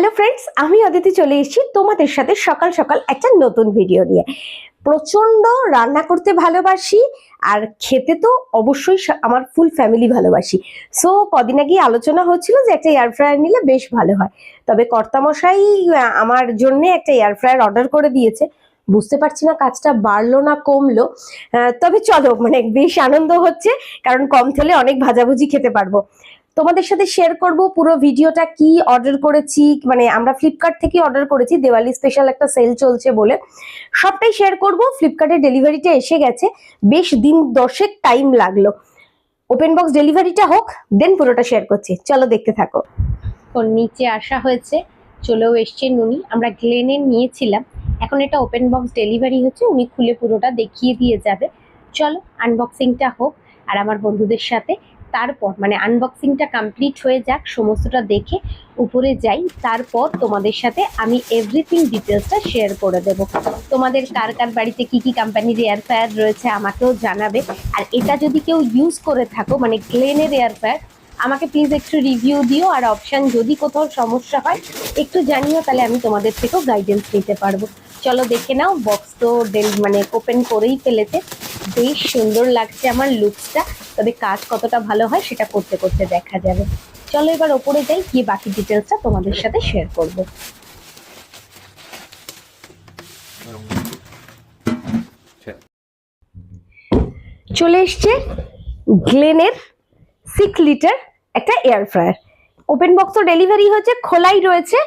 Hello friends, আমি অদিতি চলে এসেছি তোমাদের সাথে সকাল সকাল একটা নতুন ভিডিও নিয়ে। প্রচন্ড রান্না করতে ভালোবাসি আর খেতে তো অবশ্যই আমার ফুল ফ্যামিলি ভালোবাসি। সো কদিন আগে আলোচনা হচ্ছিল যে একটা এয়ার ফ্রায়ার নিলে বেশ ভালো হয়। তবে কর্তামশাই আমার জন্য একটা এয়ার ফ্রায়ার অর্ডার করে দিয়েছে। বুঝতে পারছি না কাজটা বাড়লো না কমলো। তবে চলো, বেশ আনন্দ হচ্ছে, কারণ কম তেলে অনেক ভাজাভুজি খেতে পারবো। তোমাদের সাথে শেয়ার করব পুরো ভিডিওটা, কি অর্ডার করেছি, আমরা ফ্লিপকার্ট থেকে অর্ডার করেছি, দিওয়ালি স্পেশাল একটা সেল চলছে বলে সবটাই শেয়ার করব। ফ্লিপকার্টে ডেলিভারিটা এসে গেছে, বেশ দিন 10 টাইম লাগলো। ওপেন বক্স ডেলিভারিটা হোক, দেন পুরোটা শেয়ার করছি, চলো দেখতে থাকো। নিচে আসা হয়েছে, চলেও এসছে নুনি। আমরা গ্লেনের নিয়েছিলাম, এখন এটা ওপেন বক্স ডেলিভারি হচ্ছে, উনি খুলে পুরোটা দেখিয়ে দিয়ে যাবে। চলো আনবক্সিংটা হোক আর আমার বন্ধুদের সাথে, তারপর আনবক্সিংটা কমপ্লিট হয়ে যাক, সমস্তটা দেখে উপরে যাই, তারপর তোমাদের সাথে আমি এভরিথিং ডিটেলসটা শেয়ার করে দেব। তোমাদের কার কার বাড়িতে কি কি কোম্পানির এয়ার ফ্রায়ার রয়েছে আমাকেও জানাবে। আর এটা যদি কেউ ইউজ করে থাকো, গ্লেনের এয়ার ফ্রায়ার, আমাকে প্লিজ একটু রিভিউ দিও। আর অপশান যদি কোথাও সমস্যা হয় একটু জানিও, তাহলে আমি তোমাদের থেকেও গাইডেন্স নিতে পারবো। চলো দেখে নাও। বক্স তো ওপেন করেই ফেলেছে, বেশ সুন্দর লাগছে আমার লুকসটা। তবে কাজ কতটা ভালো হয় সেটা করতে করতে দেখা যাবে। চলো এবার ওপরে যাই, গিয়ে বাকি ডিটেলসটা তোমাদের সাথে শেয়ার করব। চলে এসছে গ্লেনের 6 লিটার একটা এয়ার ফ্রায়ার। ওপেন বক্স তো ডেলিভারি হয়েছে, খোলাই রয়েছে।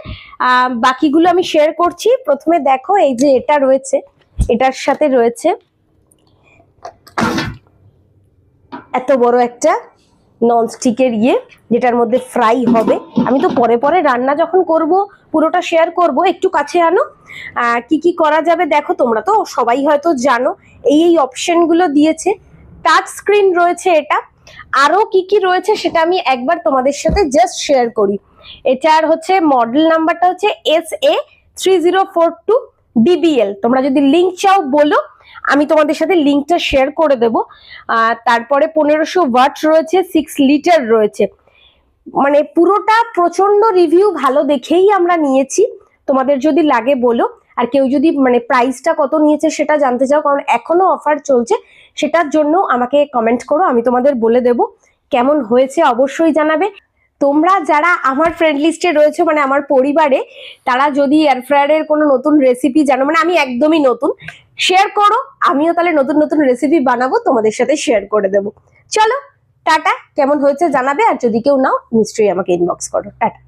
বাকিগুলো আমি শেয়ার করছি। প্রথমে দেখো, এই যে এটা রয়েছে, এটার সাথে রয়েছে এত বড় একটা ননস্টিকের যেটার মধ্যে ফ্রাই হবে। আমি তো পরে পরে রান্না যখন করব পুরোটা শেয়ার করব। একটু কাছে আনো। কি কি করা যাবে দেখো, তোমরা তো সবাই হয়তো জানো। এই অপশনগুলো দিয়েছে, টাচ স্ক্রিন রয়েছে এটা। আরো কি কি রয়েছে সেটা আমি একবার তোমাদের সাথে জাস্ট শেয়ার করি। এটার হচ্ছে মডেল নাম্বারটা হচ্ছে SA3042 DBL। তোমরা যদি লিঙ্ক চাও বলো, আমি তোমাদের সাথে লিঙ্কটা শেয়ার করে দেব। তারপরে 1500 ওয়াট রয়েছে, 6 লিটার রয়েছে। পুরোটা প্রচন্ড রিভিউ ভালো দেখেই আমরা নিয়েছি। তোমাদের যদি লাগে বলো। আর কেউ যদি প্রাইসটা কত নিয়েছে সেটা জানতে চাও, কারণ এখনো অফার চলছে, সেটার জন্য আমাকে কমেন্ট করো, আমি তোমাদের বলে দেব। কেমন হয়েছে অবশ্যই জানাবে। তোমরা যারা আমার ফ্রেন্ড লিস্টে রয়েছে, আমার পরিবারে, তারা যদি এয়ার ফ্রায়ারের কোনো নতুন রেসিপি জানো, আমি একদমই নতুন, শেয়ার করো। আমিও তাহলে নতুন নতুন রেসিপি বানাবো, তোমাদের সাথে শেয়ার করে দেবো। চলো টাটা, কেমন হয়েছে জানাবে। আর যদি কেউ নাও নিশ্চয়ই আমাকে ইনবক্স করো। টাটা।